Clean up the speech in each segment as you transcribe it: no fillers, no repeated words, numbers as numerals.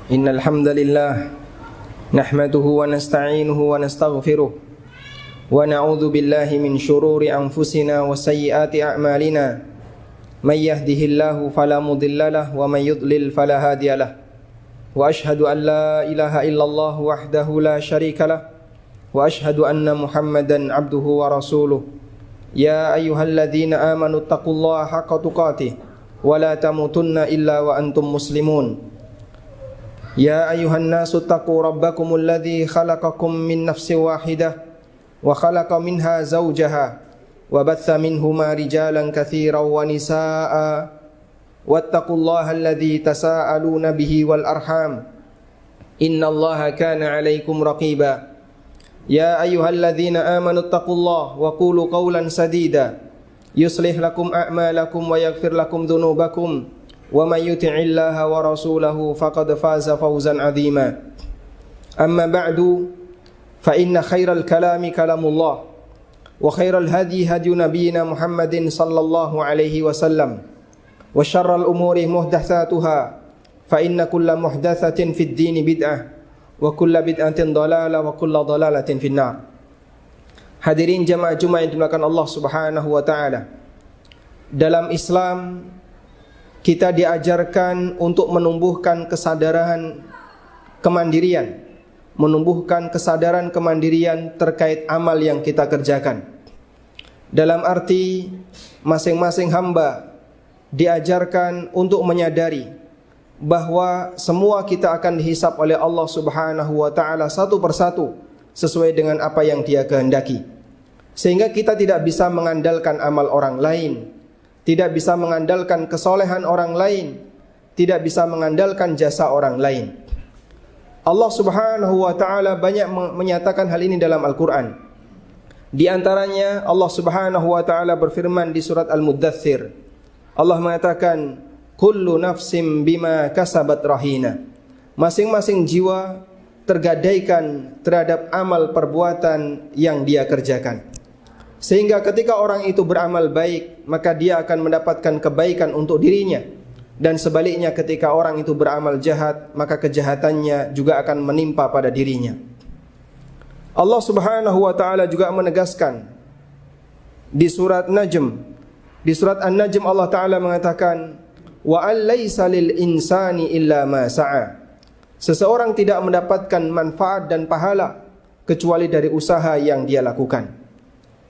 Innal hamdalillah nahmaduhu wa nasta'inuhu wa nastaghfiruh wa na'udzu billahi min shururi anfusina wa sayyiati a'malina may yahdihillahu fala mudhillalah wa may yudlil fala hadiyalah wa ashhadu an la ilaha illallah wahdahu la syarikalah wa ashhadu anna Muhammadan abduhu wa rasuluh ya ayyuhalladzina amanu taqullaha haqqa tuqatih wa la tamutunna illa wa antum muslimun. Ya ayuhan nasu taqu rabbakumul ladzi khalaqakum min nafsin wahidah wa khalaqa minha zawjaha wa batha minhuma rijalan katsiran wa nisaa'a wattaqullaha alladzi tasaaluna bihi wal arham innallaha kana 'alaikum raqiba. Ya ayyuhalladzina amanu taqullaha wa qulu qawlan sadida yuslih lakum a'malakum wa yaghfir lakum dhunubakum wa may yuti'illaha wa rasulahu faqad faza fawzan 'azima. Amma ba'du fa inna khairal kalami kalamullah wa khairal hadi hadi nabiyyina Muhammadin sallallahu alaihi wasallam wa syarral umuri muhdatsatuha fa inna kulla muhdatsatin fid dini bid'ah wa kulla bid'atin dhalalah wa kulla dhalalatin finnar. Hadirin jamaah Jumat yang dimuliakan Allah Subhanahu wa taala. Dalam Islam kita diajarkan untuk menumbuhkan kesadaran kemandirian, menumbuhkan kesadaran kemandirian terkait amal yang kita kerjakan. Dalam arti masing-masing hamba diajarkan untuk menyadari bahwa semua kita akan dihisab oleh Allah Subhanahu wa taala satu persatu sesuai dengan apa yang Dia kehendaki. Sehingga kita tidak bisa mengandalkan amal orang lain, tidak bisa mengandalkan kesolehan orang lain, tidak bisa mengandalkan jasa orang lain. Allah Subhanahu wa taala banyak menyatakan hal ini dalam Al-Qur'an. Di antaranya Allah Subhanahu wa taala berfirman di surat Al-Muddatsir. Allah mengatakan, "Kullu nafsim bima kasabat rahina." Masing-masing jiwa tergadaikan terhadap amal perbuatan yang dia kerjakan. Sehingga ketika orang itu beramal baik, maka dia akan mendapatkan kebaikan untuk dirinya. Dan sebaliknya ketika orang itu beramal jahat, maka kejahatannya juga akan menimpa pada dirinya. Allah Subhanahu wa taala juga menegaskan di surat Najm. Di surat An-Najm Allah taala mengatakan, "Wa an laisa lil insani illa ma sa'a." Seseorang tidak mendapatkan manfaat dan pahala kecuali dari usaha yang dia lakukan.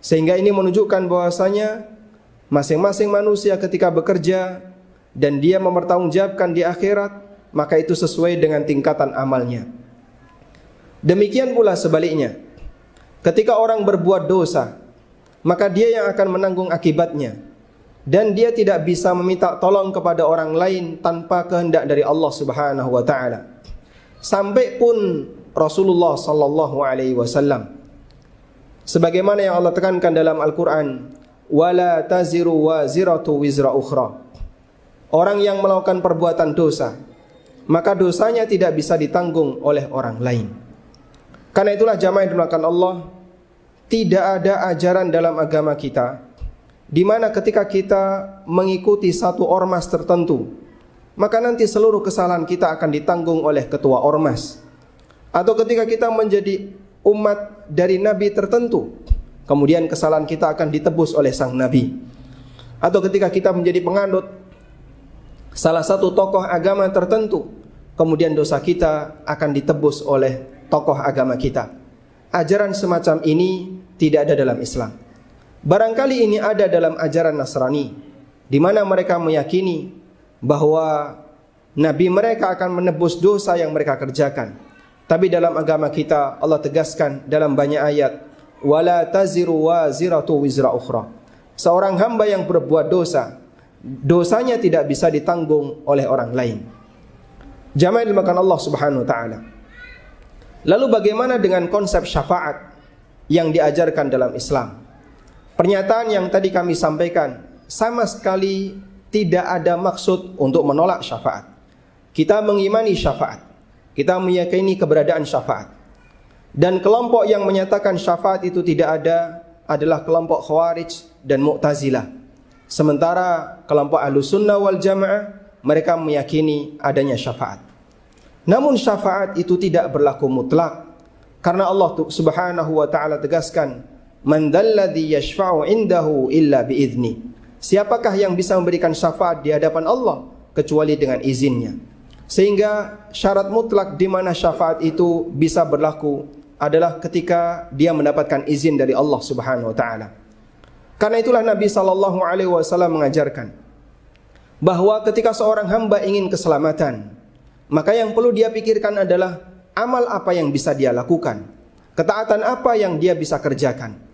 Sehingga ini menunjukkan bahwasanya masing-masing manusia ketika bekerja dan dia mempertanggungjawabkan di akhirat, maka itu sesuai dengan tingkatan amalnya. Demikian pula sebaliknya, ketika orang berbuat dosa, maka dia yang akan menanggung akibatnya, dan dia tidak bisa meminta tolong kepada orang lain tanpa kehendak dari Allah Subhanahu wa taala. Sampai pun Rasulullah sallallahu alaihi wasallam, sebagaimana yang Allah tekankan dalam Al-Quran, wala taziru waziratu wizra ukhra. Orang yang melakukan perbuatan dosa, maka dosanya tidak bisa ditanggung oleh orang lain. Karena itulah jamaah yang dimuliakan Allah, tidak ada ajaran dalam agama kita di mana ketika kita mengikuti satu ormas tertentu, maka nanti seluruh kesalahan kita akan ditanggung oleh ketua ormas. Atau ketika kita menjadi umat dari nabi tertentu, kemudian kesalahan kita akan ditebus oleh sang nabi. Atau ketika kita menjadi penganut salah satu tokoh agama tertentu, kemudian dosa kita akan ditebus oleh tokoh agama kita. Ajaran semacam ini tidak ada dalam Islam. Barangkali ini ada dalam ajaran Nasrani, di mana mereka meyakini bahwa nabi mereka akan menebus dosa yang mereka kerjakan. Tapi dalam agama kita Allah tegaskan dalam banyak ayat, wala taziru waziratu wizra ukhra. Seorang hamba yang berbuat dosa, dosanya tidak bisa ditanggung oleh orang lain. Jamaah yang dimuliakan Allah Subhanahu wa taala. Lalu bagaimana dengan konsep syafaat yang diajarkan dalam Islam? Pernyataan yang tadi kami sampaikan sama sekali tidak ada maksud untuk menolak syafaat. Kita mengimani syafaat. Kita meyakini keberadaan syafaat. Dan kelompok yang menyatakan syafaat itu tidak ada adalah kelompok Khawarij dan Mu'tazilah. Sementara kelompok Ahlus Sunnah wal Jamaah mereka meyakini adanya syafaat. Namun syafaat itu tidak berlaku mutlak, karena Allah Subhanahu wa taala tegaskan, "Man dzalladzi yashfa'u 'indahu illa biizni." Siapakah yang bisa memberikan syafaat di hadapan Allah kecuali dengan izinnya? Sehingga syarat mutlak di mana syafaat itu bisa berlaku adalah ketika dia mendapatkan izin dari Allah Subhanahu wa taala. Karena itulah Nabi sallallahu alaihi wasallam mengajarkan bahwa ketika seorang hamba ingin keselamatan, maka yang perlu dia pikirkan adalah amal apa yang bisa dia lakukan, ketaatan apa yang dia bisa kerjakan.